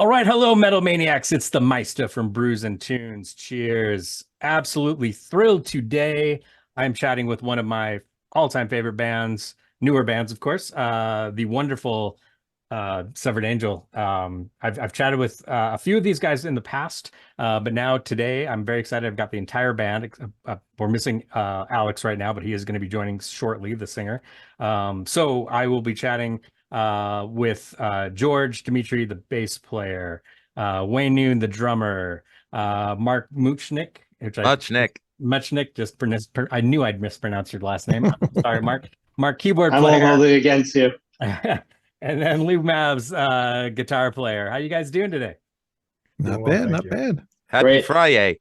All right, hello, Metal Maniacs. It's the Meista from Brews and Tunes. Cheers. Absolutely thrilled today. I'm chatting with one of my all-time favorite bands, newer bands, of course, the wonderful Severed Angel. I've chatted with a few of these guys in the past, but now today I'm very excited. I've got the entire band. We're missing Alex right now, but he is going to be joining shortly, the singer. So I will be chatting with George Dimitri, the bass player, Wayne Noon, the drummer, Marc Muchnik, Muchnik. Muchnik, I knew I'd mispronounce your last name. I'm sorry, Mark. Mark, keyboard I'm player. all holding against you. And then Lou Mavs, guitar player. How you guys doing today? Not bad, not bad. Happy Great. Friday.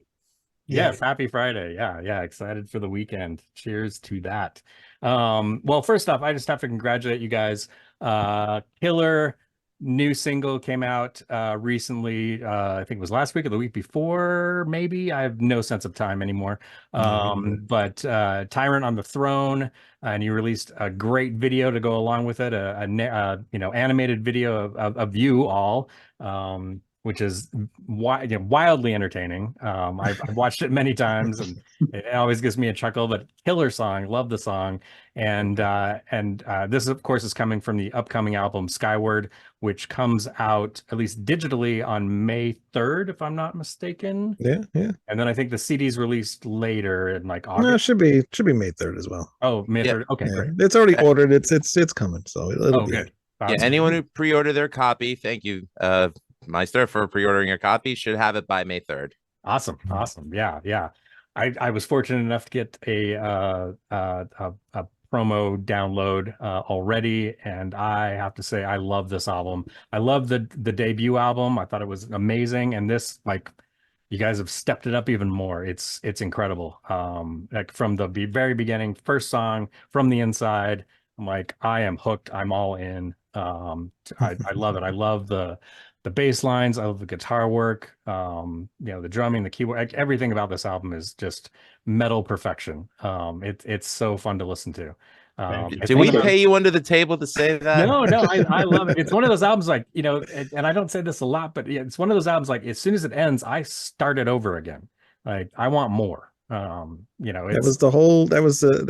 Yes, happy Friday. Yeah, excited for the weekend. Cheers to that. Well, first off, I just have to congratulate you guys. Killer new single came out recently. I think it was last week or the week before, maybe. I have no sense of time anymore. But Tyrant on the Throne, and you released a great video to go along with it, animated video of you all. Which is wildly entertaining. I've watched it many times, and it always gives me a chuckle. But killer song, love the song, and this, of course, is coming from the upcoming album Skyward, which comes out at least digitally on May 3rd, if I'm not mistaken. Yeah. And then I think the CD's released later in like August. No, it should be May 3rd as well. Oh, May 3rd. Okay, Yeah. great. It's already ordered. It's coming. So it'll be good. Yeah, anyone who pre-ordered their copy, thank you, Meister, for pre-ordering your copy, should have it by May 3rd. Awesome. Yeah. I was fortunate enough to get a promo download already, and I have to say I love this album. I love the debut album. I thought it was amazing, and this, like, you guys have stepped it up even more. It's incredible. Like from the very beginning, first song, From the Inside, I'm like, I am hooked. I'm all in. I love it. I love the bass lines. I love the guitar work. The drumming, the keyboard, everything about this album is just metal perfection. It's so fun to listen to. Did we pay you under the table to say that? No, I love it. It's one of those albums, like, and I don't say this a lot, but it's one of those albums, like, as soon as it ends, I start it over again. Like, I want more. That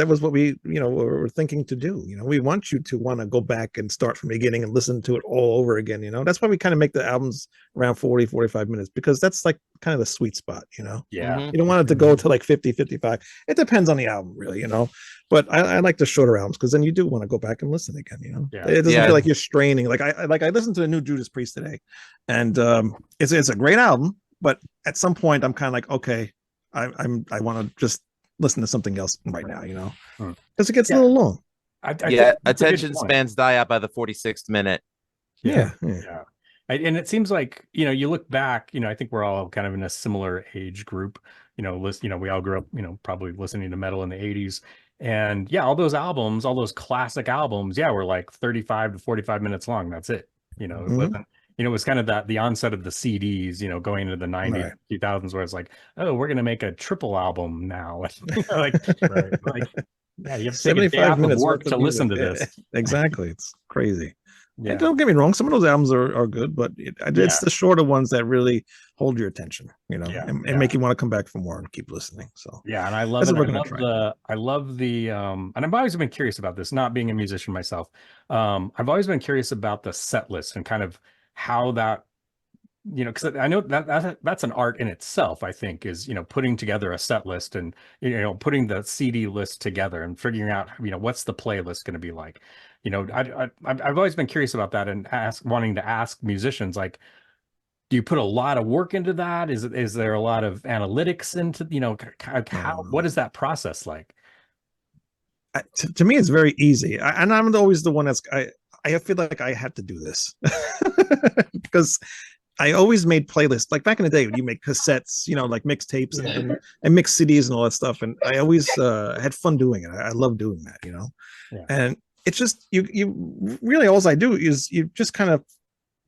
was what we were thinking to do. We want you to want to go back and start from the beginning and listen to it all over again. That's why we kind of make the albums around 40-45 minutes, because that's like kind of the sweet spot. Yeah. You don't want it to go to like 50-55. It depends on the album, really. But I like the shorter albums, because then you do want to go back and listen again. It doesn't feel like you're straining. Like I listened to the new Judas Priest today, and it's a great album, but at some point I'm kind of like, okay, I want to just listen to something else right now, because it gets a little long. Attention spans die out by the 46th minute. Yeah. And it seems like, you look back, I think we're all kind of in a similar age group, we all grew up, probably listening to metal in the 80s. And all those albums, all those classic albums, were like 35 to 45 minutes long. That's it. It wasn't, it was kind of the onset of the CDs, going into the 90s, right. 2000s, where it's like, oh, we're going to make a triple album now. You have to 75 minutes work to listen to this. Exactly. It's crazy. Yeah. And don't get me wrong, some of those albums are good, but it's the shorter ones that really hold your attention, and make you want to come back for more and keep listening. So and I love it. I love the and I've always been curious about this, not being a musician myself. I've always been curious about the set list and kind of how that, because I know that's an art in itself, I think, is, putting together a set list and, putting the CD list together and figuring out, what's the playlist going to be like. I've always been curious about that, and wanting to ask musicians, like, do you put a lot of work into that? Is there a lot of analytics into, what is that process like? To me, it's very easy. And I'm always the one I feel like I had to do this because I always made playlists. Like back in the day, when you make cassettes, like mixtapes and mix CDs and all that stuff. And I always had fun doing it. I love doing that, And it's just, you really, all I do is you just kind of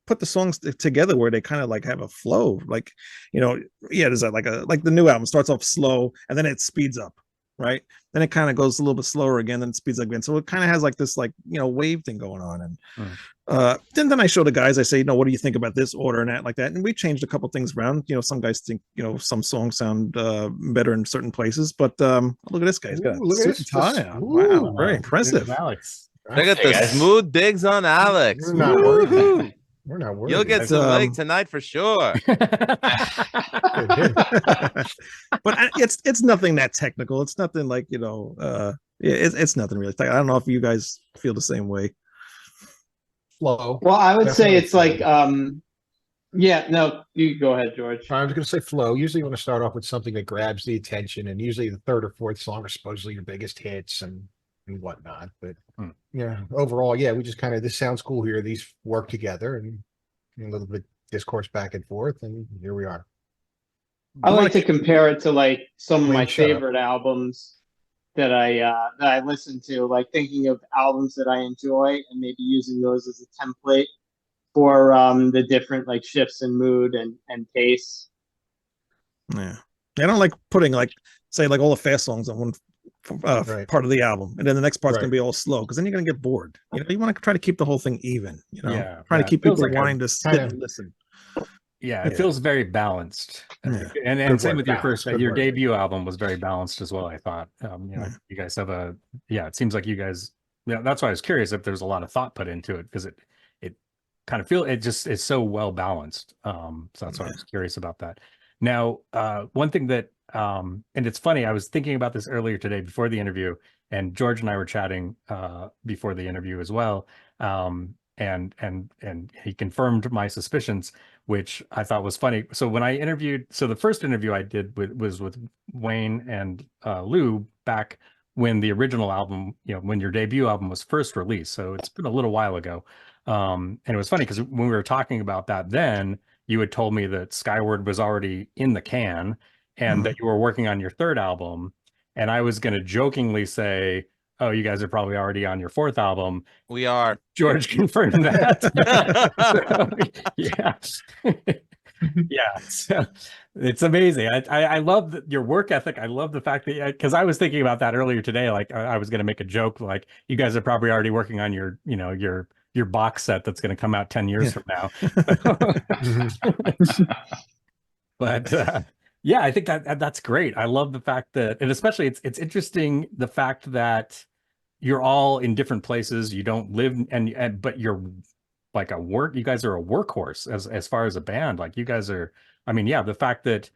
put the songs together where they kind of like have a flow. Like, there's like the new album starts off slow and then it speeds up. right? Then it kind of goes a little bit slower again, then it speeds up again. So it kind of has like this like wave thing going on. And then I show the guys, I say, what do you think about this order and that like that? And we changed a couple things around. Some guys think some songs sound better in certain places, but look at this guy. He's got a suit and tie on. Wow, very impressive. Alex. Look at the smooth digs on Alex. We're not worried. We're not worried. You'll get some leg tonight for sure. But it's nothing that technical. It's nothing like it's nothing really. I don't know if you guys feel the same way. Flow. Well, I would say Definitely it's like yeah, no, you go ahead, George. I was going to say flow. Usually you want to start off with something that grabs the attention, and usually the third or fourth song are supposedly your biggest hits and whatnot. But yeah, overall, yeah, we just kind of, this sounds cool here. These work together and a little bit discourse back and forth, and here we are. I like to compare it to like some of my Shut up. favorite albums that I listen to, like thinking of albums that I enjoy and maybe using those as a template for the different like shifts in mood and pace. Yeah, I don't like putting like say like all the fast songs on one Right. part of the album, and then the next part's Right. gonna be all slow because then you're gonna get bored. You want to try to keep the whole thing even. Yeah, trying to keep Feels people like wanting to sit kinda- and listen. Yeah, it feels very balanced. Yeah. And Good same word, with your balanced, first, good your word. debut album was very balanced as well, I thought. Yeah. You guys have it seems like you guys, that's why I was curious if there's a lot of thought put into it, because it kind of it just is so well balanced. So that's why I was curious about that. Now, one thing that, and it's funny, I was thinking about this earlier today before the interview, and George and I were chatting before the interview as well. And he confirmed my suspicions, which I thought was funny. So when I interviewed, so the first interview I did was with Wayne and Lou back when the original album, when your debut album was first released. So it's been a little while ago. And it was funny because when we were talking about that, then you had told me that Skyward was already in the can and that you were working on your third album. And I was going to jokingly say, oh, you guys are probably already on your fourth album. We are. George confirmed that. So, yeah. Yeah. So it's amazing. I love your work ethic. I love the fact that, because I was thinking about that earlier today. Like I was going to make a joke, like you guys are probably already working on your, your box set that's going to come out 10 years from now. But yeah, I think that's great. I love the fact that, and especially it's interesting the fact that you're all in different places. You don't live but you're like you guys are a workhorse as far as a band. Like you guys are, I mean, yeah, the fact that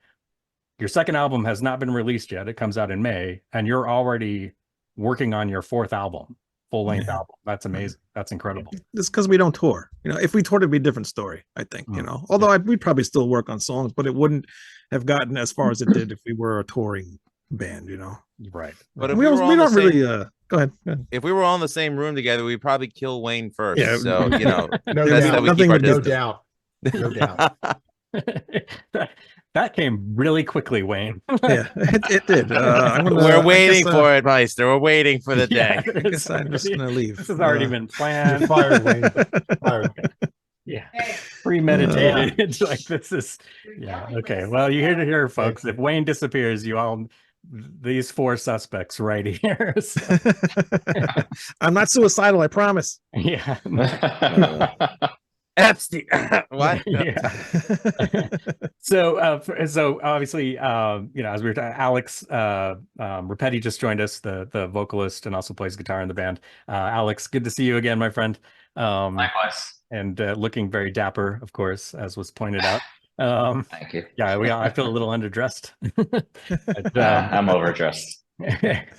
your second album has not been released yet, it comes out in May, and you're already working on your fourth album, full-length album. That's amazing. That's incredible. It's because we don't tour. If we toured, it'd be a different story, I think. Although we'd probably still work on songs, but it wouldn't have gotten as far as it did if we were a touring band. Right. But if we we don't really. Go ahead. If we were all in the same room together, we'd probably kill Wayne first. Yeah. So No that's doubt. how we keep our No distance. doubt. No doubt. That came really quickly, Wayne. Yeah, it did. We're waiting for it, Meister. We're waiting for the day. I guess I'm just gonna leave. This has already been planned. You're fired, Wayne. Fired. Yeah, premeditated. Like this is, yeah. Okay, well, you hear to hear, folks. If Wayne disappears, these four suspects right here. So, I'm not suicidal, I promise. yeah. Epstein. What? Yeah. So obviously, as we were talking, Alex Repetti just joined us, the vocalist and also plays guitar in the band. Alex, good to see you again, my friend. Likewise. And looking very dapper, of course, as was pointed out. Thank you. Yeah, I feel a little underdressed. But, I'm overdressed.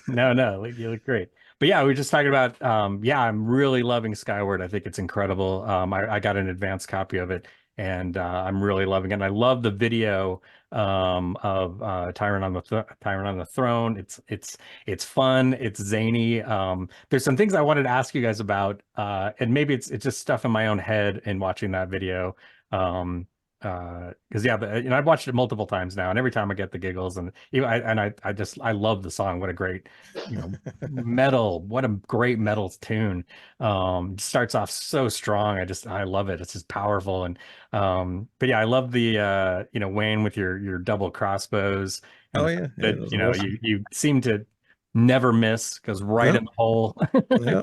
No, you look great. But yeah, we were just talking about, I'm really loving Skyward. I think it's incredible. I got an advanced copy of it, and I'm really loving it. And I love the video of Tyrant on the Throne. It's fun. It's zany. There's some things I wanted to ask you guys about, and maybe it's just stuff in my own head in watching that video. Because I've watched it multiple times now, and every time I get the giggles, and I love the song. What a great what a great metal tune. Starts off so strong. I love it. It's just powerful. And but yeah, I love the Wayne with your double crossbows. And Oh yeah, that awesome. you seem to never miss, goes right Yep. in the hole. Yeah,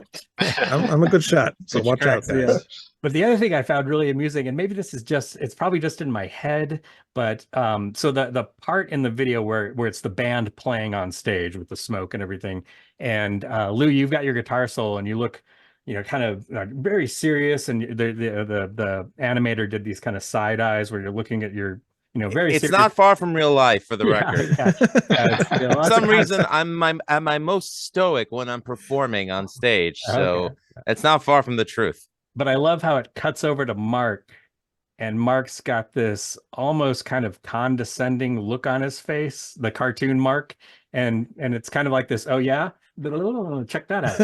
I'm a good shot, so Good watch out, choice. guys. But the other thing I found really amusing, and maybe this is just, it's probably just in my head, but so the part in the video where it's the band playing on stage with the smoke and everything, and Lou, you've got your guitar solo and you look, kind of very serious, and the animator did these kind of side eyes where you're looking at your, very It's serious. not far from real life, for the record. Yeah, it's, For lots some of reason, I'm at my most stoic when I'm performing on stage, so Okay. it's not far from the truth. But I love how it cuts over to Mark, and Mark's got this almost kind of condescending look on his face, the cartoon Mark, and it's kind of like this, oh yeah, check that out.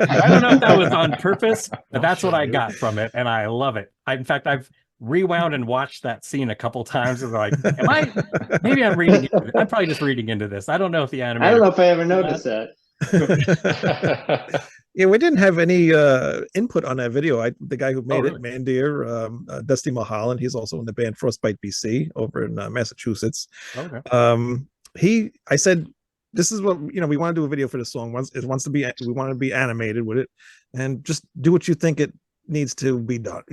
I don't know if that was on purpose, but that's what I got from it, and I love it. In fact, I've rewound and watched that scene a couple times, and like, maybe I'm reading into it. I'm probably just reading into this. I don't know if the animator. I don't know if I ever noticed that. Yeah, we didn't have any input on that video. The guy who made really? it, Mandir, Dusty Mulholland, he's also in the band Frostbite BC over in Massachusetts. Okay. I said, this is what we want to do a video for this song. We want to be animated with it, and just do what you think it needs to be done.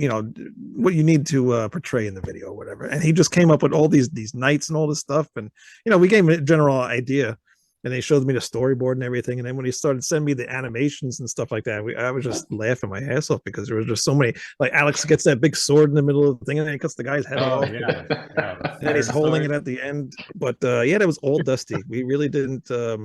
What you need to portray in the video, or whatever. And he just came up with all these nights and all this stuff, and we gave him a general idea. And they showed me the storyboard and everything. And then when he started sending me the animations and stuff like that, I was just laughing my ass off because there was just so many. Like Alex gets that big sword in the middle of the thing, and then he cuts the guy's head off. Yeah. And he's holding it at the end. But yeah, that was all Dusty. We really didn't, tell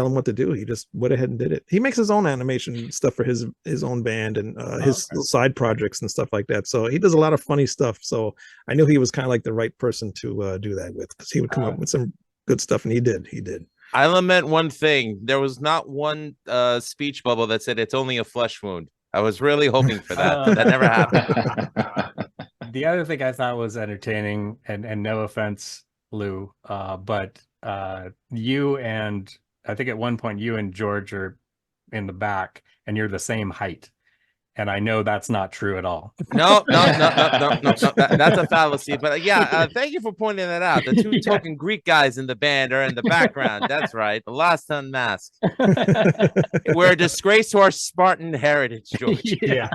him what to do. He just went ahead and did it. He makes his own animation stuff for his own band and his side projects and stuff like that. So he does a lot of funny stuff. So I knew he was kind of like the right person to do that with, because he would come up with some good stuff, and he did. I lament one thing. There was not one speech bubble that said it's only a flesh wound. I was really hoping for that, but that never happened. The other thing I thought was entertaining, and no offense, Lou, but you and I think at one point you and George are in the back, and you're the same height. And I know that's not true at all. No. That's a fallacy. But yeah, thank you for pointing that out. The two token Greek guys in the band are in the background. That's right. The last unmasked. We're a disgrace to our Spartan heritage, George. Yeah.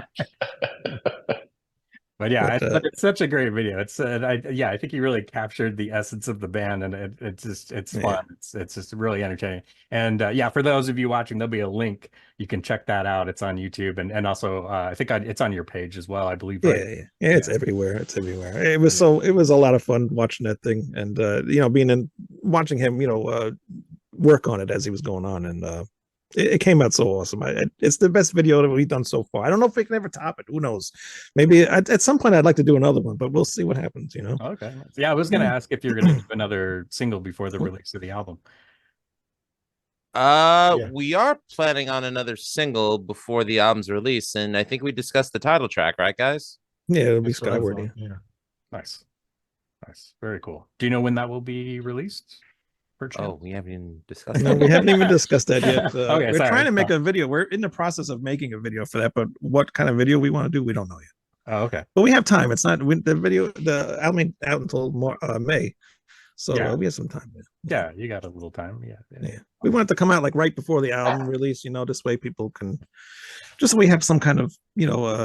But yeah, but it's such a great video. It's I think he really captured the essence of the band, and it's fun. It's just really entertaining. And yeah, for those of you watching, there'll be a link. You can check that out. It's on YouTube, and also I think it's on your page as well, I believe. Right? Yeah, it's everywhere. It's everywhere. It was a lot of fun watching that thing, and watching him, work on it as he was going on, and it came out so awesome. It's the best video that we've done so far. I don't know if we can ever top it. Who knows? Maybe at some point I'd like to do another one, but we'll see what happens. Okay. Yeah, I was going to ask if you're going to do another single before the release of the album. We are planning on another single before the album's release, and I think we discussed the title track, right, guys? Yeah, it'll be Skyward. Yeah. Nice. Very cool. Do you know when that will be released? Oh, we haven't even discussed that. No, we haven't even discussed that yet. Okay, we're trying to make a video. We're in the process of making a video for that, but what kind of video we want to do, we don't know yet. Oh, okay. But we have time. It's not the album ain't out until May, so we have some time. Yeah, you got a little time. Yeah. We want it to come out like right before the album release. This way people can, just so we have some kind of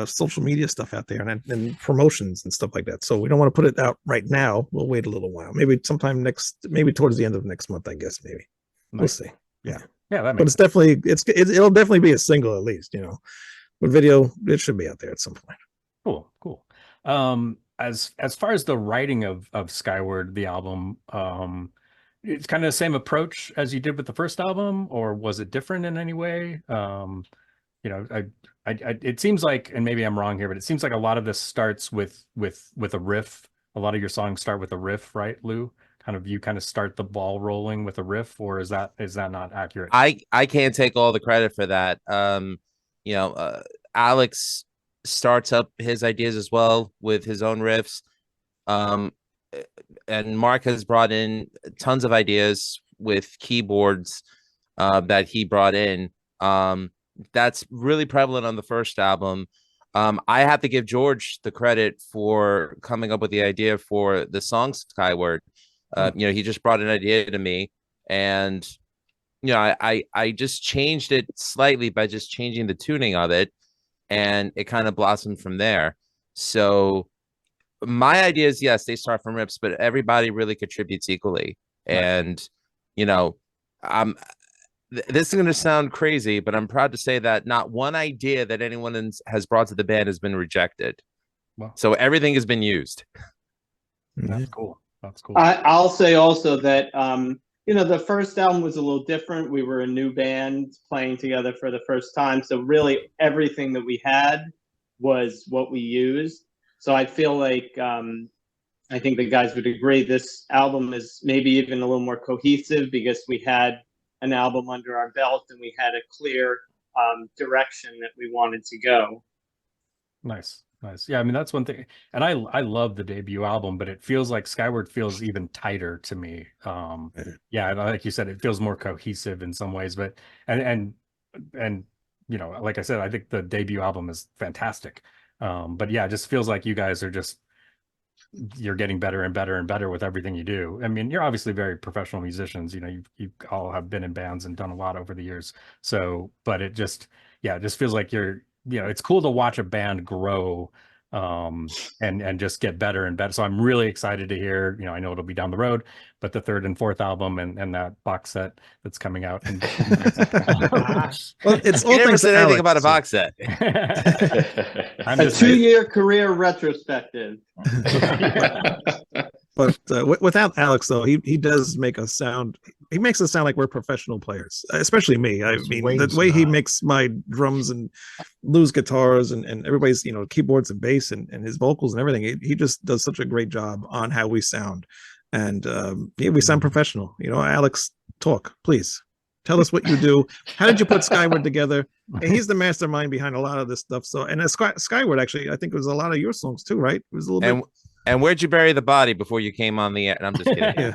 social media stuff out there and promotions and stuff like that. So we don't want to put it out right now. We'll wait a little while. Maybe sometime maybe towards the end of next month. I guess maybe we'll see. Yeah. That makes but it's definitely it'll definitely be a single at least. But video, it should be out there at some point. Cool. As far as the writing of Skyward, the album, it's kind of the same approach as you did with the first album, or was it different in any way? It seems like, and maybe I'm wrong here, but it seems like a lot of this starts with a riff. A lot of your songs start with a riff, right, Lou? You kind of start the ball rolling with a riff, or is that not accurate? I can't take all the credit for that. Alex starts up his ideas as well with his own riffs. And Mark has brought in tons of ideas with keyboards that he brought in. That's really prevalent on the first album. I have to give George the credit for coming up with the idea for the song Skyward. He just brought an idea to me, and you know, I just changed it slightly by just changing the tuning of it, and it kind of blossomed from there. So my idea is, yes, they start from rips, but everybody really contributes equally. And, you know, this is going to sound crazy, but I'm proud to say that not one idea that anyone has brought to the band has been rejected. Wow. So everything has been used. That's cool. That's cool. I'll say also that, you know, the first album was a little different. We were a new band playing together for the first time. So really everything that we had was what we used. So I feel like, I think the guys would agree, this album is maybe even a little more cohesive because we had an album under our belt and we had a clear direction that we wanted to go. Nice. Yeah, I mean, that's one thing. And I love the debut album, but it feels like Skyward feels even tighter to me. Yeah, and like you said, it feels more cohesive in some ways, but and you know, like I said, I think the debut album is fantastic. But yeah, it just feels like you guys are you're getting better and better and better with everything you do. I mean, you're obviously very professional musicians, you know, you all have been in bands and done a lot over the years. So, but it just feels like you know, it's cool to watch a band grow and just get better and better. So I'm really excited to hear, you know, I know it'll be down the road, but the third and fourth album and that box set that's coming out. Well, it's all You never thanks said to anything Alex, about a so- box set. I'm A just 2-year career retrospective. But without Alex, though, he does make us sound. He makes us sound like we're professional players, especially me. I mean, the Wayne's way he not. makes my drums and Lou's guitars and everybody's, you know, keyboards and bass and his vocals and everything. He just does such a great job on how we sound, and yeah, we sound professional. You know, Alex, talk, please. Tell us what you do. How did you put Skyward together? And he's the mastermind behind a lot of this stuff. So, and Skyward, actually, I think it was a lot of your songs too, right? It was a little bit. And where'd you bury the body before you came on the air? I'm just kidding.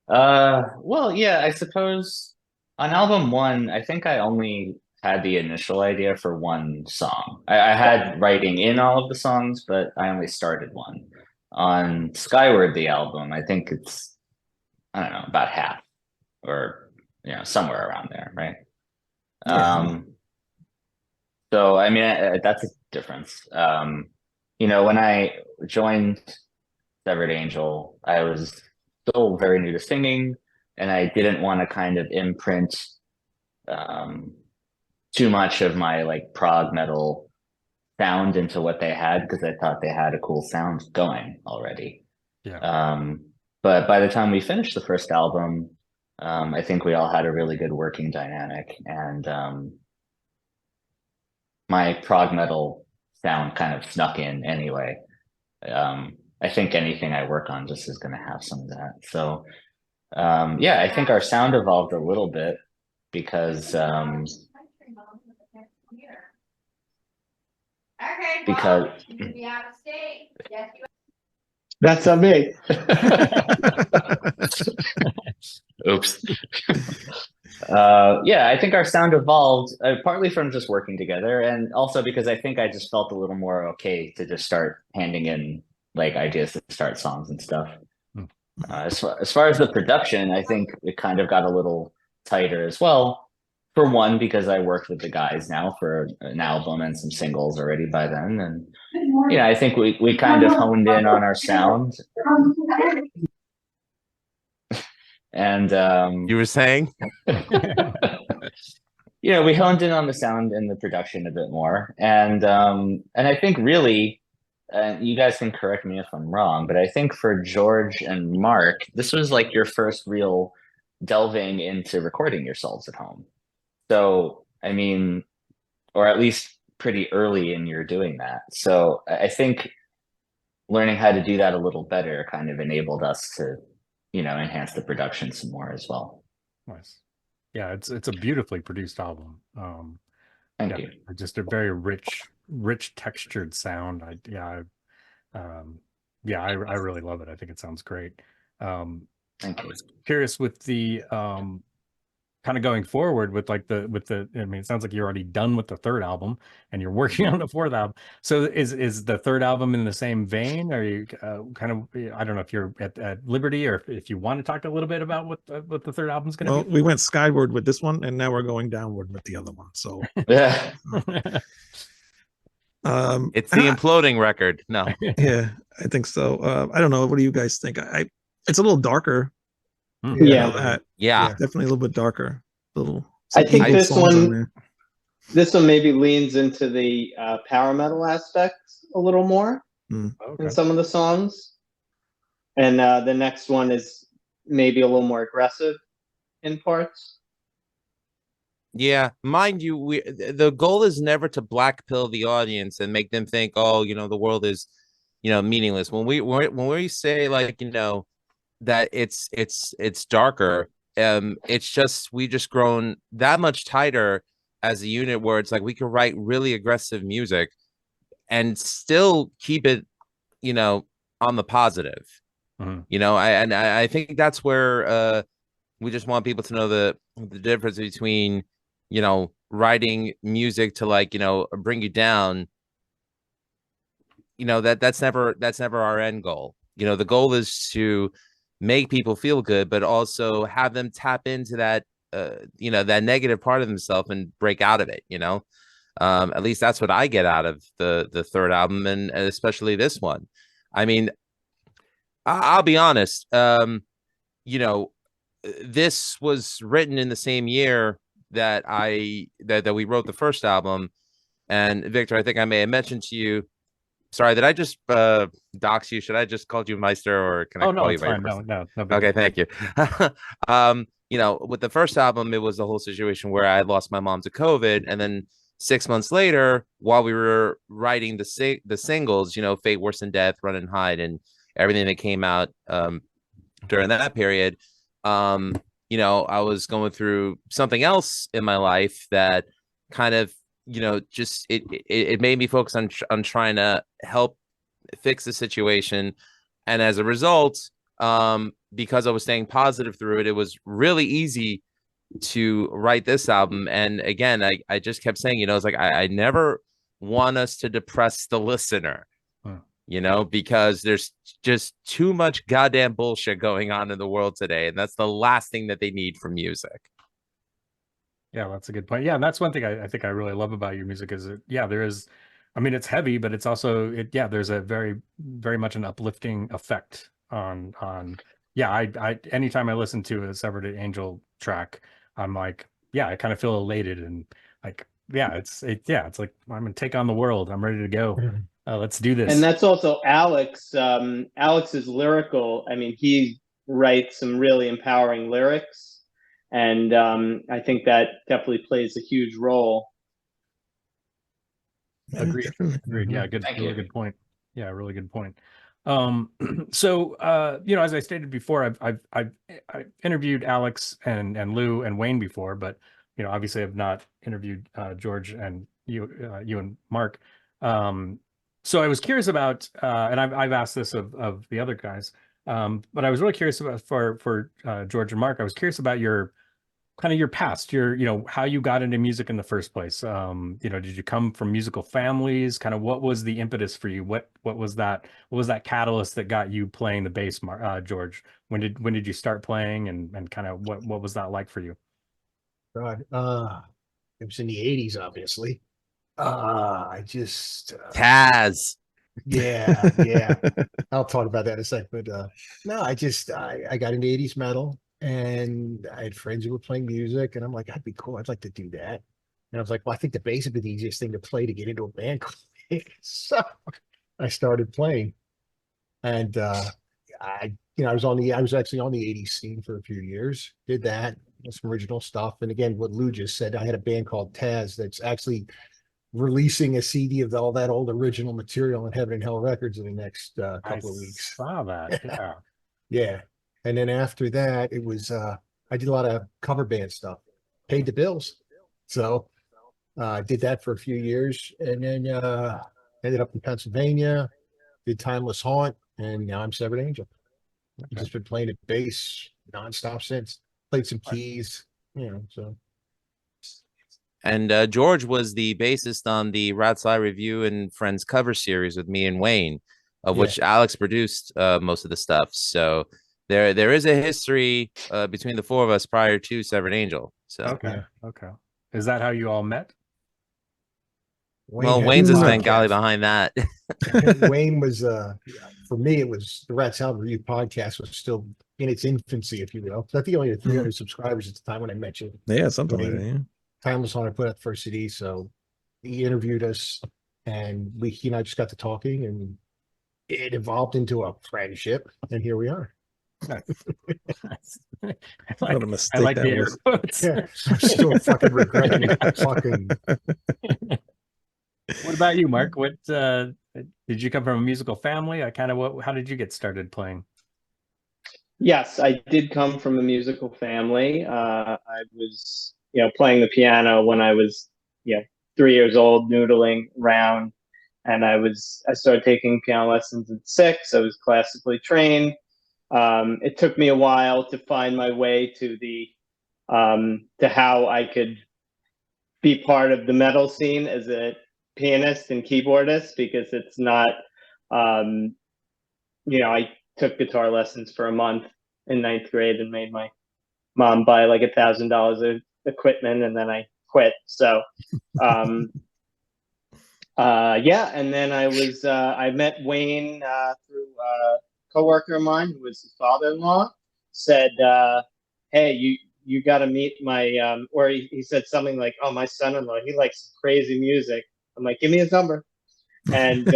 Well, yeah, I suppose on album one, I think I only had the initial idea for one song. I had writing in all of the songs, but I only started one. On Skyward, the album, I think it's, I don't know, about half, or, you know, somewhere around there, right? Yeah. So, I mean, that's a difference. You know, when I joined Severed Angel, I was still very new to singing, and I didn't want to kind of imprint too much of my like prog metal sound into what they had, because I thought they had a cool sound going already. Yeah. But by the time we finished the first album, I think we all had a really good working dynamic, and my prog metal sound kind of snuck in anyway. I think anything I work on just is going to have some of that. So, yeah, I think our sound evolved a little bit because That's on me. Oops. Yeah, I think our sound evolved partly from just working together, and also because I think I just felt a little more okay to just start handing in like ideas to start songs and stuff. As far as the production, I think it kind of got a little tighter as well. For one, because I worked with the guys now for an album and some singles already by then, and yeah, I think we kind of honed in on our sound. And You were saying? You know, we honed in on the sound and the production a bit more, and I think really, you guys can correct me if I'm wrong, but I think for George and Mark, this was like your first real delving into recording yourselves at home. So, I mean, or at least pretty early in your doing that. So I think learning how to do that a little better kind of enabled us to, you know, enhance the production some more as well. Nice. Yeah, it's a beautifully produced album. Thank you. Just a very rich textured sound. I really love it. I think it sounds great. Thank you. I was curious with the kind of going forward with like I mean, it sounds like you're already done with the third album and you're working on the fourth album. So is the third album in the same vein? Are you kind of, I don't know if you're at liberty or if you want to talk a little bit about what the third album's going to be. We went skyward with this one, and now we're going downward with the other one. So Yeah. It's the imploding record. No. Yeah, I think so. I don't know. What do you guys think? It's a little darker. Yeah. Yeah. Definitely a little bit darker. I think this one maybe leans into the power metal aspect a little more in some of the songs, and the next one is maybe a little more aggressive in parts. Yeah, mind you, the goal is never to black pill the audience and make them think, oh, the world is, meaningless. When we say like, that it's darker, it's just we just grown that much tighter as a unit where it's like we can write really aggressive music and still keep it, on the positive. I think that's where we just want people to know the difference between writing music to like bring you down. That's never our end goal. The goal is to make people feel good, but also have them tap into that that negative part of themselves and break out of it. At least that's what I get out of the third album, and especially this one. I mean, I'll be honest, this was written in the same year that we wrote the first album. And Victor, I think I may have mentioned to you, sorry, did I just dox you? Should I just call you Meista, or can I call you by your first name? No. Okay, thank you. With the first album, it was the whole situation where I lost my mom to COVID, and then 6 months later, while we were writing the singles, Fate, Worse Than Death, Run and Hide, and everything that came out during that period, I was going through something else in my life that kind of, just it made me focus on trying to help fix the situation. And as a result, because I was staying positive through it, it was really easy to write this album. And again, I just kept saying, it's like, I never want us to depress the listener, because there's just too much goddamn bullshit going on in the world today. And that's the last thing that they need from music. Yeah, that's a good point. Yeah, and that's one thing I think I really love about your music is there is, I mean, it's heavy, but it's also, there's a very, very much an uplifting effect on I anytime I listen to a Severed Angel track, I'm like, I kind of feel elated and like, it's like, I'm gonna take on the world. I'm ready to go. Let's do this. And that's also Alex. Alex is lyrical. I mean, he writes some really empowering lyrics, and I think that definitely plays a huge role. Agreed. Yeah, really good point. Yeah, really good point. So as I stated before, I've interviewed Alex and Lou and Wayne before, but obviously I've not interviewed George and you and Mark. So I was curious about, and I've asked this of the other guys, but I was really curious about for George and Mark. I was curious about your past, how you got into music in the first place. Did you come from musical families? Kind of what was the impetus for you? What was that catalyst that got you playing the bass, George? When did you start playing, and kind of what was that like for you? God, it was in the 80s, obviously. I just Taz. Yeah. I'll talk about that in a sec. But no, I got into 80s metal, and I had friends who were playing music, and I'm like, that'd be cool. I'd like to do that. And I was like, well, I think the bass would be the easiest thing to play to get into a band. So I started playing, and I was actually on the 80s scene for a few years. Did that, some original stuff. And again, what Lou just said, I had a band called Taz that's actually releasing a CD of all that old original material in Heaven and Hell Records in the next couple of weeks. Saw that. Yeah. Yeah. And then after that, it was I did a lot of cover band stuff, paid the bills. So I did that for a few years, and then ended up in Pennsylvania, did Timeless Haunt, and now I'm Severed Angel. I've just been playing the bass nonstop since. Played some keys, So. And George was the bassist on the Rat's Eye Review and Friends cover series with me and Wayne, of which Alex produced most of the stuff. So there is a history between the four of us prior to Severed Angel. So okay. Is that how you all met? Wayne's a Svengali behind that. Wayne was for me, it was the Rat's Eye Review podcast was still in its infancy, if you will. I think he only had 300 subscribers at the time when I met you. Yeah, something like that. Yeah. Timeless on I put out the first CD, so he interviewed us, and he and I just got to talking, and it evolved into a friendship, and here we are. Nice. What a mistake I like that the air was. quotes. Yeah, I'm still fucking regretting it. Fucking. What about you, Mark? What did you come from a musical family? How did you get started playing? Yes, I did come from a musical family. I was, playing the piano when I was, 3 years old, noodling around, and I started taking piano lessons at 6. I was classically trained. It took me a while to find my way to to how I could be part of the metal scene as a pianist and keyboardist, because it's not, I took guitar lessons for a month in 9th grade and made my mom buy like $1,000 of equipment, and then I quit. So, and then I met Wayne through a coworker of mine who was his father-in-law. Said, "Hey, you got to meet my," or he said something like, "Oh, my son-in-law, he likes crazy music." I'm like, "Give me his number," and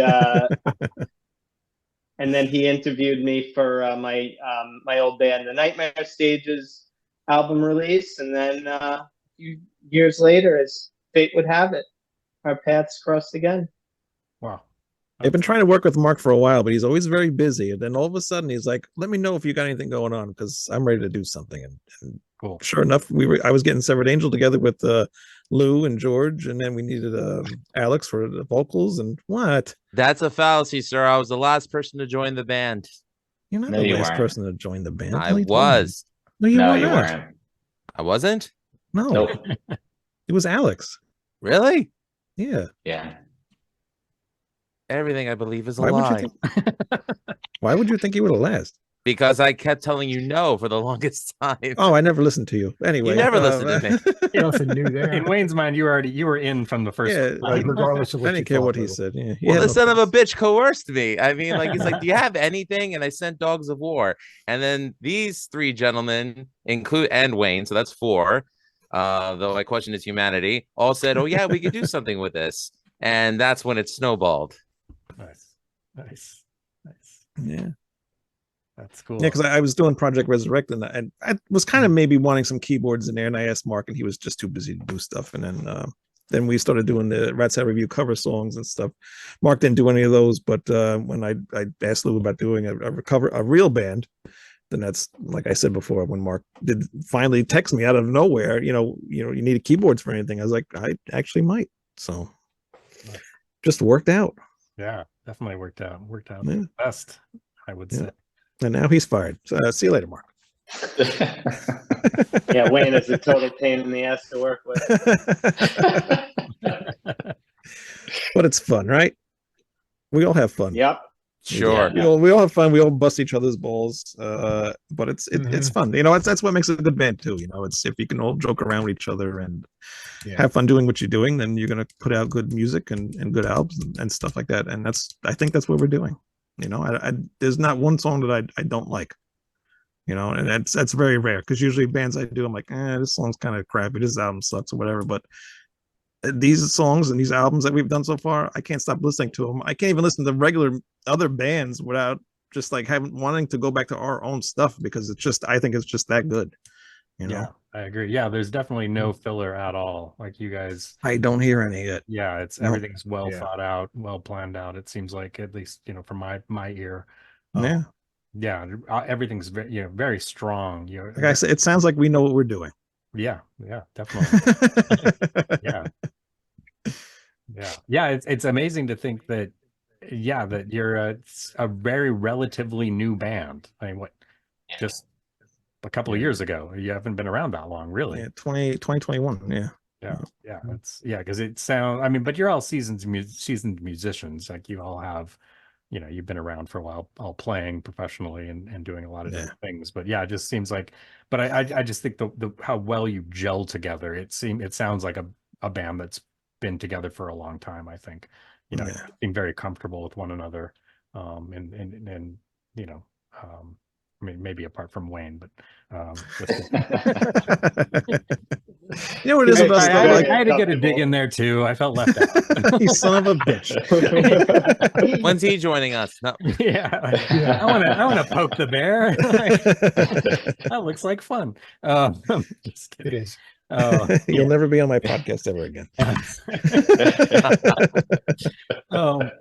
and then he interviewed me for my old band, the Nightmare Stages album release, and then a few years later, as fate would have it, our paths crossed again. Wow. I've been trying to work with Mark for a while, but he's always very busy. And then all of a sudden he's like, let me know if you got anything going on, because I'm ready to do something. And Cool. Sure enough, I was getting Severed Angel together with Lou and George, and then we needed Alex for the vocals. And what? That's a fallacy, sir. I was the last person to join the band. You're not No, the you last weren't. person to join the band. I was. No, you No, were you not. weren't. I wasn't? No, Nope. it was Alex. Really? Yeah. Yeah. Everything I believe is a Why would you lie. think? Why would you think he would have last? Because I kept telling you no for the longest time. Oh, I never listened to you. Anyway, You never listened to me. Nothing new there. In Wayne's mind, you were in from the first. Yeah, Like, regardless of I what didn't you care thought, what he though. said. Yeah, he Well, had the no son of a choice. bitch coerced me. I mean, like, he's like, do you have anything? And I sent Dogs of War. And then these 3 gentlemen and Wayne, so that's 4, though I question his humanity, all said, oh, yeah, we could do something with this. And that's when it snowballed. Nice. Yeah. That's cool. Yeah, because I was doing Project Resurrect, and I was kind of maybe wanting some keyboards in there, and I asked Mark, and he was just too busy to do stuff. And then we started doing the Rat's Eye Review cover songs and stuff. Mark didn't do any of those, but when I asked Lou about doing a real band, then that's, like I said before, when Mark did finally text me out of nowhere, you needed keyboards for anything. I was like, I actually might. So just worked out. Yeah, definitely worked out. Yeah. The best, I would say. And now he's fired. So see you later, Mark. Yeah, Wayne is a total pain in the ass to work with. But it's fun, right? We all have fun. Yep. Sure. Yeah. We all have fun. We all bust each other's balls. But it's fun. That's what makes it a good band too. It's if you can all joke around with each other and have fun doing what you're doing, then you're gonna put out good music and good albums and stuff like that. And I think that's what we're doing. There's not one song that I don't like. And that's very rare, because usually bands I do, I'm like, this song's kind of crappy, this album sucks or whatever. But these songs and these albums that we've done so far, I can't stop listening to them. I can't even listen to regular other bands without just like wanting to go back to our own stuff, because I think it's just that good. Yeah, I agree. Yeah, there's definitely no filler at all. Like you guys, I don't hear any of it. yeah, everything's well thought out, well planned out. It seems like, at least from my ear. Yeah, everything's very strong. Like I said, it sounds like we know what we're doing. Yeah, definitely. Yeah. It's amazing to think that, that you're a very relatively new band. I mean, what, just a couple of Yeah. years ago. You haven't been around that long, really. Yeah, 2021. Yeah. Yeah, it's because it sounds. I mean, but you're all seasoned musicians. Like you all have, you've been around for a while, all playing professionally and doing a lot of different things. But yeah, it just seems like. But I just think the how well you gel together. It sounds like a band that's been together for a long time. I think, being very comfortable with one another, and I mean, maybe apart from Wayne, but You know what it is about stuff like I had to get a dig in there too. I felt left out. you son of a bitch. When's he joining us? No. Yeah, I want to poke the bear. That looks like fun. Just It kidding. is. You'll never be on my podcast ever again.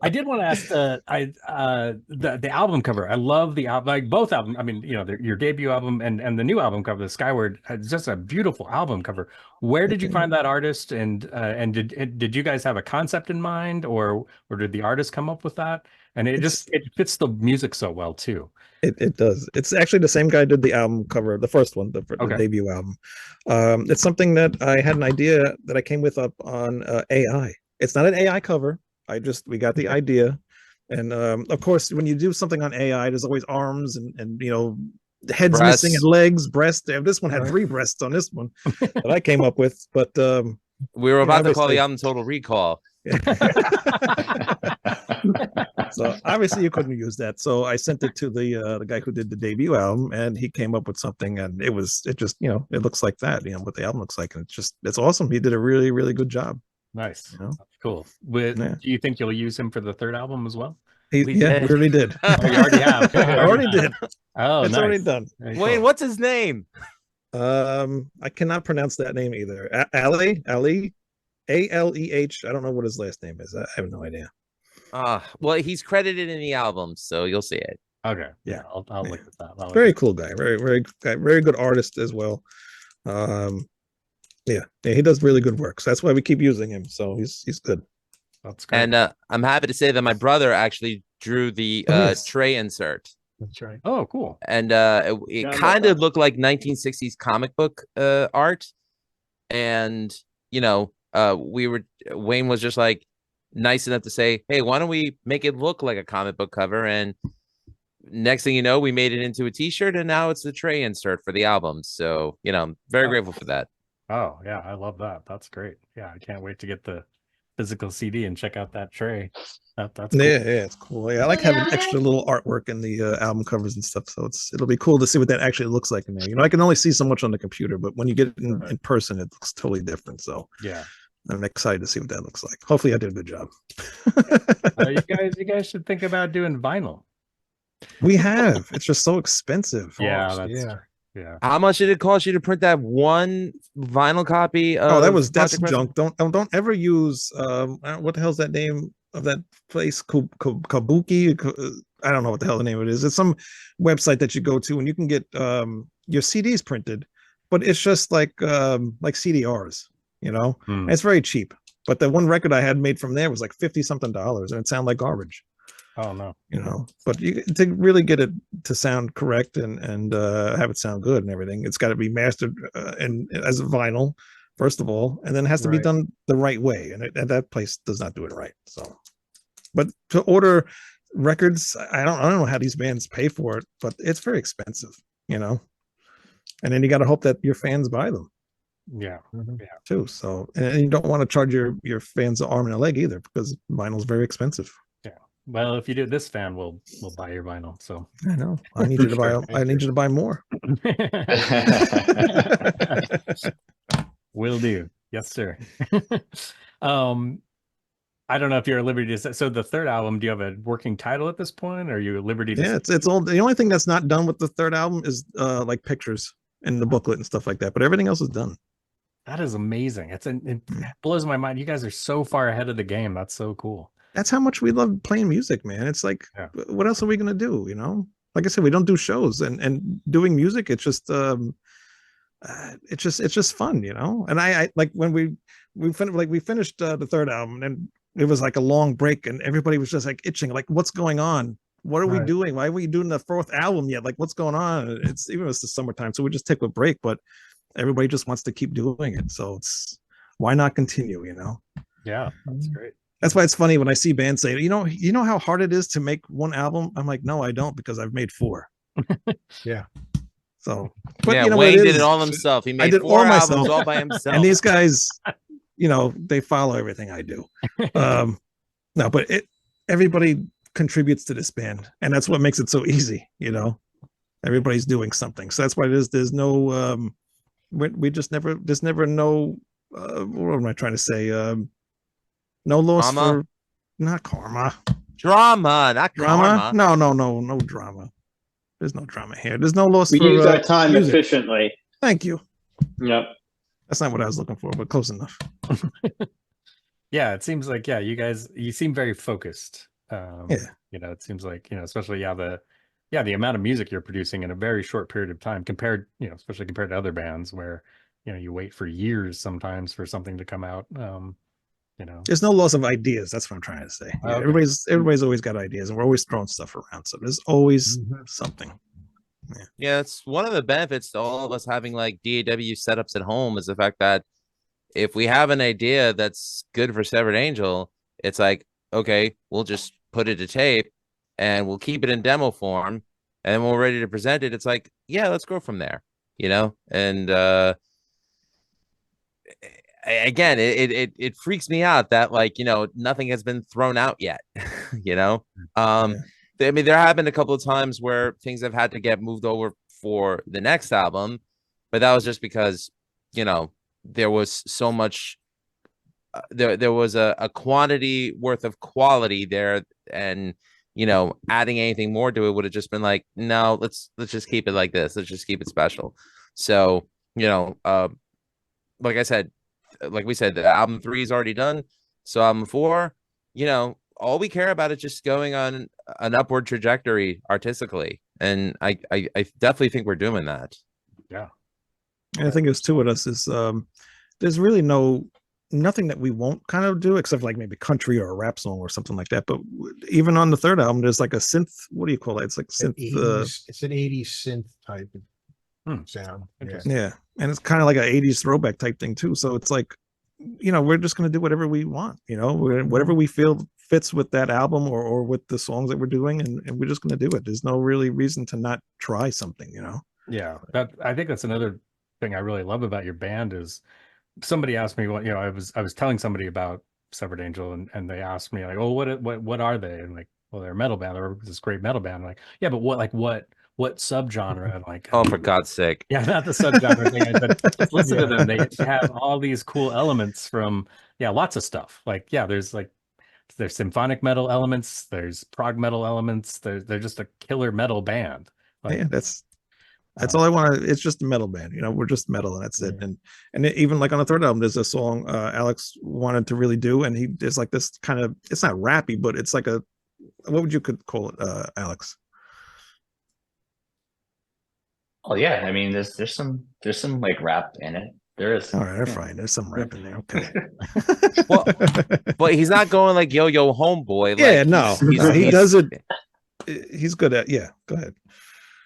I did want to ask the album cover. I love the album, like both albums. I mean, your debut album and the new album cover, the Skyward. It's just a beautiful album cover. Where did you find that artist? And did you guys have a concept in mind, or did the artist come up with that? And it fits the music so well too. It does. It's actually the same guy did the album cover, the first one, the debut album. It's something that I had an idea that I came with up on AI. It's not an AI cover. We got the idea. And of course, when you do something on AI, there's always arms and heads Breasts. missing and legs, breasts. This one had 3 breasts on this one that I came up with. But We were about to call obviously- the album Total Recall. So obviously you couldn't use that. So I sent it to the guy who did the debut album, and he came up with something, and it just it looks like that, what the album looks like, and it's awesome. He did a really, really good job. Nice, You know? cool. Do you think you'll use him for the third album as well? We really did. Oh, you already have. I already did. Oh, It's nice. already done. Very Wayne, cool. what's his name? I cannot pronounce that name either. Ali, ALEH. I don't know what his last name is. I have no idea. Well, he's credited in the album, so you'll see it. Okay, Yeah. I'll look at that. Very cool guy. Very good artist as well. Yeah, he does really good work. So that's why we keep using him. So he's good. That's great. And I'm happy to say that my brother actually drew the yes. tray insert. That's right. Oh, cool. And Yeah, it I kind love of looked like 1960s comic book art. And Wayne was just like nice enough to say, hey, why don't we make it look like a comic book cover? And next thing you know, we made it into a t-shirt, and now it's the tray insert for the album. So I'm very grateful for that. Oh, yeah, I love that. That's great. Yeah, I can't wait to get the physical CD and check out that tray. That's cool. Yeah, it's cool. Yeah, I like having extra little artwork in the album covers and stuff. So it'll be cool to see what that actually looks like in there. I can only see so much on the computer, but when you get it in person, it looks totally different. So Yeah. I'm excited to see what that looks like. Hopefully, I did a good job. You guys should think about doing vinyl. We have. It's just so expensive. Yeah, Cost, that's yeah. yeah. How much did it cost you to print that one vinyl copy? Oh, that's Project Res- junk. Don't ever use what the hell's that name of that place? Kabuki. I don't know what the hell the name of it is. It's some website that you go to and you can get your CDs printed, but it's just like CDRs. Hmm. It's very cheap. But the one record I had made from there was like $50 something, and it sounded like garbage. Oh no. But to really get it to sound correct and have it sound good and everything, it's got to be mastered and as a vinyl first of all, and then it has to be Right. done the right way, and that place does not do it right. So, but to order records, I don't know how these bands pay for it, but it's very expensive, and then you got to hope that your fans buy them Yeah. too. So, and you don't want to charge your fans an arm and a leg either, because vinyl's very expensive. Well, if you do, this fan will buy your vinyl. So I know. I need you to buy. I need you to buy more. Will do. Yes, sir. I don't know if you're at liberty to say. So the third album, do you have a working title at this point? Or are you at liberty to? Yeah, it's all. The only thing that's not done with the third album is like pictures and the booklet and stuff like that. But everything else is done. That is amazing. It blows my mind. You guys are so far ahead of the game. That's so cool. That's how much we love playing music, man. It's like, Yeah. what else are we gonna do? Like I said, we don't do shows, and doing music, it's just fun, And I like when we finished the third album, and it was like a long break, and everybody was just like itching, like what's going on, what are we Right. doing? Why are we doing the fourth album yet? Like, what's going on? It's even it's the summertime, so we just take a break, but everybody just wants to keep doing it. So it's why not continue, you know? Yeah, that's great. That's why it's funny when I see bands say, you know how hard it is to make one album? I'm like, no, I don't, because I've made 4. Yeah. So, but yeah, you know Wayne what it did is? it all himself. He made did 4 all albums myself. all by himself. And these guys, they follow everything I do. No, but everybody contributes to this band, and that's what makes it so easy. Everybody's doing something, so that's why there's no we just never there's never no what am I trying to say? No loss Drama? for not karma. Drama, not Drama? karma. No drama. There's no drama here. There's no loss We for use our time music. efficiently. Thank you. Yep. That's not what I was looking for, but close enough. Yeah, it seems like you seem very focused. Yeah. It seems like, especially the amount of music you're producing in a very short period of time compared, especially compared to other bands where, you wait for years sometimes for something to come out. There's no loss of ideas. That's what I'm trying to say. Yeah, Okay. everybody's always got ideas, and we're always throwing stuff around. So there's always something. Yeah, it's one of the benefits to all of us having like DAW setups at home is the fact that if we have an idea that's good for Severed Angel, it's like, okay, we'll just put it to tape and we'll keep it in demo form. And when we're ready to present it, it's like, yeah, let's go from there, And again, it freaks me out that nothing has been thrown out yet, I mean, there have been a couple of times where things have had to get moved over for the next album, but that was just because, there was so much, there was a quantity worth of quality there, and, adding anything more to it would have just been like, no, let's just keep it like this. Let's just keep it special. So, like I said, like we said, the album 3 is already done. So album 4, all we care about is just going on an upward trajectory artistically. And I definitely think we're doing that. Yeah. And I think it's 2 with us is there's really nothing that we won't kind of do except like maybe country or a rap song or something like that. But even on the 3rd album, there's like a synth. What do you call it? It's like synth. It's an 80s synth type of sound. Yeah, and it's kind of like an 80s throwback type thing too. So it's like, we're just going to do whatever we want, whatever we feel fits with that album or with the songs that we're doing, and we're just going to do it. There's no really reason to not try something, Yeah, I think that's another thing I really love about your band is somebody asked me what, I was telling somebody about Severed Angel and they asked me like, oh, what are they? And like, well, they're a metal band. They're this great metal band. I'm like, yeah, but what subgenre? I'm like, oh, for God's sake. Yeah, not the subgenre thing. I said, just listen to them. They have all these cool elements from, lots of stuff. Like, there's symphonic metal elements. There's prog metal elements. They're just a killer metal band. Like, yeah, that's all I want to. It's just a metal band, we're just metal, and that's it. And even like on the 3rd album, there's a song Alex wanted to really do, and he is like this kind of, it's not rappy, but it's like what would you could call it, Alex? Oh yeah, I mean, there's some like rap in it. There is. All right, fine. There's some rap in there. Okay. Well, but he's not going like yo homeboy. Yeah, like, he does it. He's good at. Yeah, go ahead.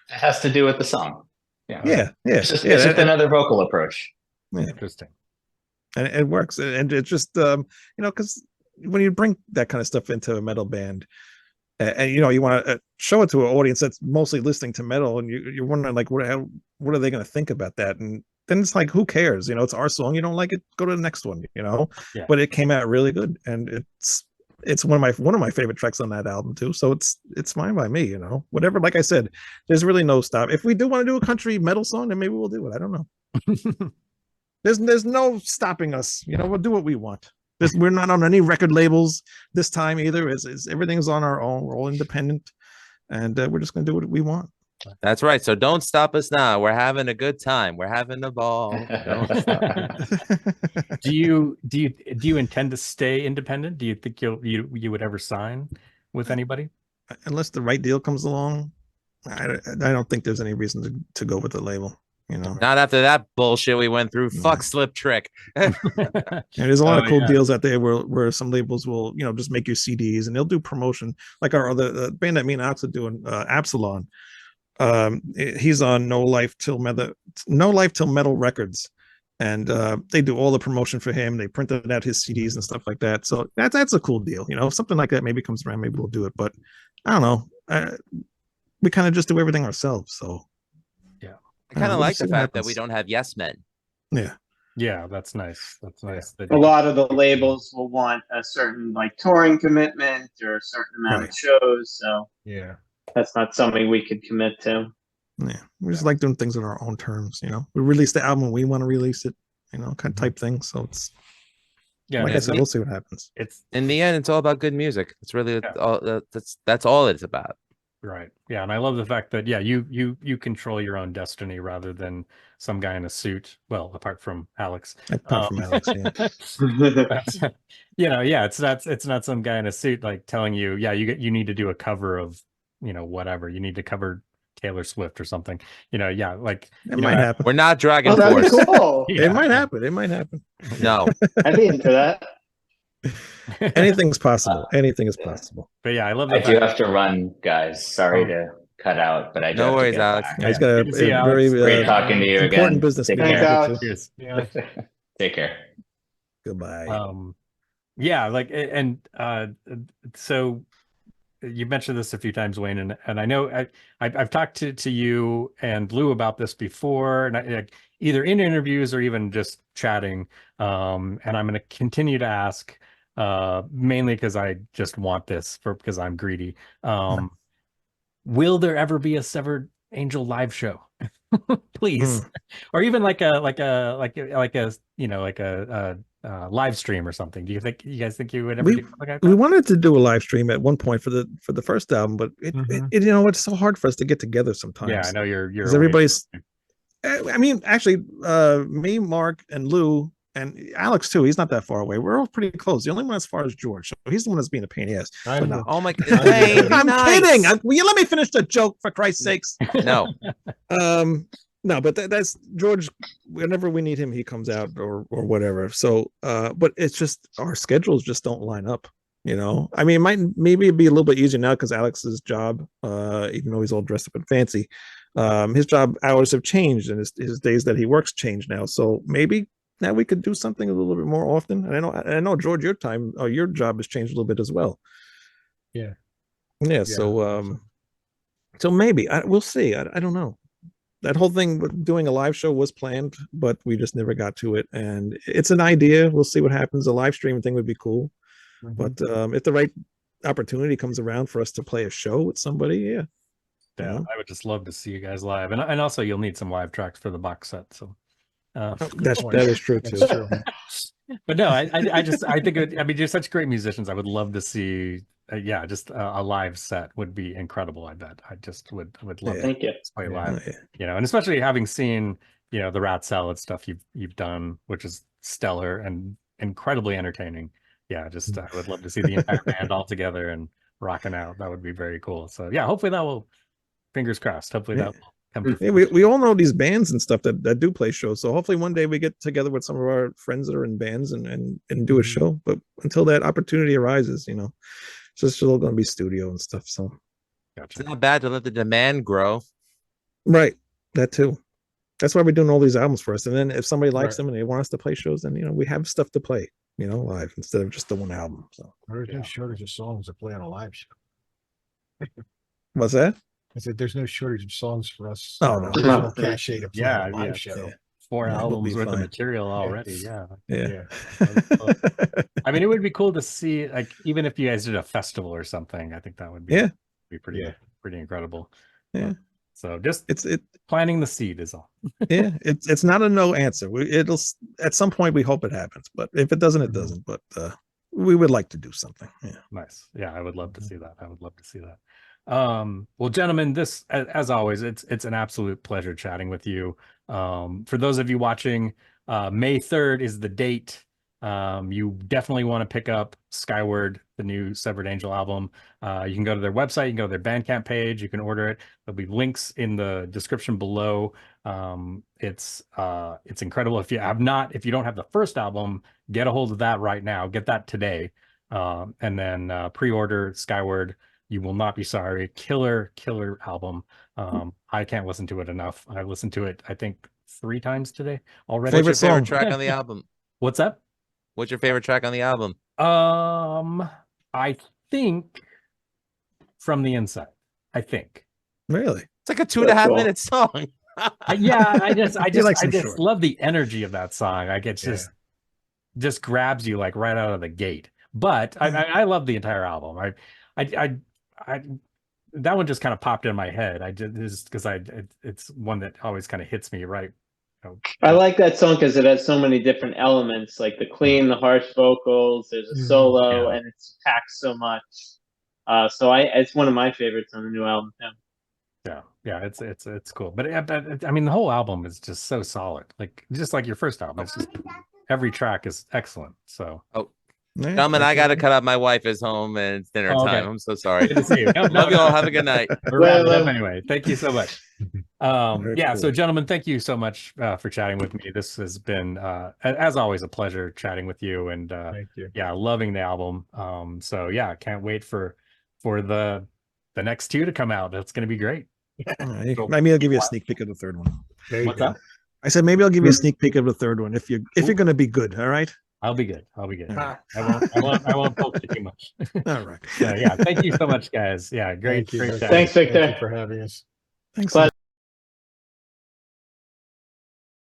It has to do with the song. Yeah. It's just another vocal approach. Yeah. Interesting. And it works, and it's just because when you bring that kind of stuff into a metal band, and you want to show it to an audience that's mostly listening to metal, and you're wondering like, what are they going to think about that? And then it's like, who cares? It's our song. You don't like it, go to the next one. Yeah. But it came out really good, and it's one of my favorite tracks on that album too. So it's fine by me. Whatever. Like I said, there's really no stop. If we do want to do a country metal song, then maybe we'll do it. I don't know. There's no stopping us. We'll do what we want. We're not on any record labels this time either. It's everything's on our own. We're all independent, and we're just going to do what we want. That's right. So don't stop us now. We're having a good time. We're having a ball. Don't stop. Do you intend to stay independent? Do you think you would ever sign with anybody? Unless the right deal comes along, I don't think there's any reason to go with the label. You know, Not after that bullshit we went through. Yeah. Fuck Slip Trick. and there's a lot of cool yeah. deals out there where some labels will, you know, just make you CDs and they'll do promotion. Like our other band that me and Alex are doing, Absalon. He's on No Life Till Metal Records, and they do all the promotion for him. They printed out his CDs and stuff like that. So that's a cool deal. You know, if something like that maybe comes around, maybe we'll do it. But I don't know. We kind of just do everything ourselves. So I kind of we'll like see the what fact that happens. we don't have yes men. Yeah. Yeah, that's nice. That's nice. A lot of the labels will want a certain like touring commitment or a certain amount of shows, so Yeah. that's not something we could commit to. Yeah, we just like doing things on our own terms. You know, we release the album when we want to release it. You know, kind of type thing. So it's Yeah, like I said, we'll see what happens. it's In the end, it's all about good music. It's really all. That's all it's about. right. Yeah, and I love the fact that you control your own destiny rather than some guy in a suit. Well, apart from Alex. Apart from Alex, yeah. That's, yeah, it's not some guy in a suit like telling you, yeah, you need to do a cover of, whatever. You need to cover Taylor Swift or something. Yeah, like It might happen. We're not Dragon Oh, that'd be Force. cool. Yeah. It might happen. It might happen. No. I'd be into that. Anything's possible. Anything is possible. But yeah, I love the I do fact have to run, guys. Sorry to cut out, but I do No have to worries, get Alex. back. Yeah, he's got a good to see you, very Alex. Great talking to you important again. business Take meeting. care. to get to. Cheers. Yeah. Take care. Goodbye. Yeah, like, and so you mentioned this a few times, Wayne, and I know I've talked to you and Lou about this before, and either in interviews or even just chatting. And I'm going to continue to ask, mainly because I just want this because I'm greedy. Will there ever be a Severed Angel live show? Please, or even like a live stream or something. Do you guys think you would ever do something like that? We wanted to do a live stream at one point for the first album, but it it's so hard for us to get together sometimes. Yeah, I know you're 'Cause everybody's. I mean, actually, me, Mark, and Lou, and Alex too. He's not that far away. We're all pretty close. The only one as far as George. So he's the one that's being a pain in the ass. I But know. no. Oh my I'm God. Wayne, be I'm nice. kidding. Will you let me finish the joke for Christ's sakes? No. No, but that's George. Whenever we need him, he comes out or whatever. So, but it's just our schedules just don't line up. I mean, maybe it'd be a little bit easier now because Alex's job, even though he's all dressed up and fancy, his job hours have changed and his days that he works change now. So maybe now we could do something a little bit more often. And I know George, your job has changed a little bit as well. Yeah. Yeah. So maybe we'll see. I don't know. That whole thing with doing a live show was planned, but we just never got to it. And it's an idea. We'll see what happens. A live stream thing would be cool. But if the right opportunity comes around for us to play a show with somebody, yeah. Yeah, I would just love to see you guys live, and also you'll need some live tracks for the box set. So that is true too. That's true. But no, I think you're such great musicians. I would love to see, just a live set would be incredible. I bet I just would love Thank you. to play live. Yeah. And especially having seen the Rat Salad stuff you've done, which is stellar and incredibly entertaining. Yeah, just I would love to see the entire band all together and rocking out. That would be very cool. So yeah, hopefully that will. Fingers crossed. Hopefully that will come. Yeah, we all know these bands and stuff that do play shows. So hopefully one day we get together with some of our friends that are in bands and do a show. But until that opportunity arises, it's just still going to be studio and stuff. So Gotcha. It's not bad to let the demand grow. Right, that too. That's why we're doing all these albums for us. And then if somebody likes Right. them and they want us to play shows, then we have stuff to play, live instead of just the one album. So There's no shortage of songs to play on a live show. what's that? I said there's no shortage of songs for us. Oh, no. Original cachet to play Yeah, on a live yeah, show. Yeah. 4 Yeah, it'll albums be worth of fine. material already. Yeah. Yeah. I mean, it would be cool to see, like, even if you guys did a festival or something. I think that would be Yeah. pretty incredible. Yeah. So just It's planting the seed is all. it's not a no answer. It'll at some point we hope it happens, but if it doesn't, it doesn't. But we would like to do something. Yeah. Nice. Yeah, I would love to see that. I would love to see that. Well, gentlemen, this as always, it's an absolute pleasure chatting with you. For those of you watching, May 3rd is the date. You definitely want to pick up Skyward, the new Severed Angel album. You can go to their website, you can go to their Bandcamp page, you can order it. There'll be links in the description below. It's incredible. If you don't have the first album, get a hold of that right now. Get that today. And then pre-order Skyward. You will not be sorry. Killer album. I can't listen to it enough. I listened to it, I think, 3 times today already. What's your favorite song? track on the album? What's that? What's your favorite track on the album? I think From the Inside. I think. Really? It's like a 2.5 cool. minute song. Yeah, I just short. love the energy of that song. Like it just grabs you like right out of the gate. But I love the entire album. I that one just kind of popped in my head. I just because it's one that always kind of hits me right. I like that song because it has so many different elements, like the clean, the harsh vocals. There's a solo, and it's packed so much. So it's one of my favorites on the new album too. Yeah, it's cool. But I mean, the whole album is just so solid. Like just like your first album, it's just every track is excellent. So Yeah, Gentlemen, I got to cut up. My wife is home and it's dinner okay. time. I'm so sorry. Good to see you. Love you all. Have a good night. We're wrapping up anyway. Thank you so much. Very Yeah, cool. so gentlemen, thank you so much for chatting with me. This has been as always a pleasure chatting with you, and Thank you. yeah, loving the album. So yeah, can't wait for the next 2 to come out. That's going to be great. Maybe I'll give you a sneak peek of the third one. There you What's go. up? I said maybe I'll give you a sneak peek of the third one if you're going to be good. All right. I'll be good. I'll be good. All I won't poke you too much. All right. Yeah, thank you so much, guys. Yeah, great, Thank you. great chat. Thanks, Victor. Thank you for having us. Thanks. Glad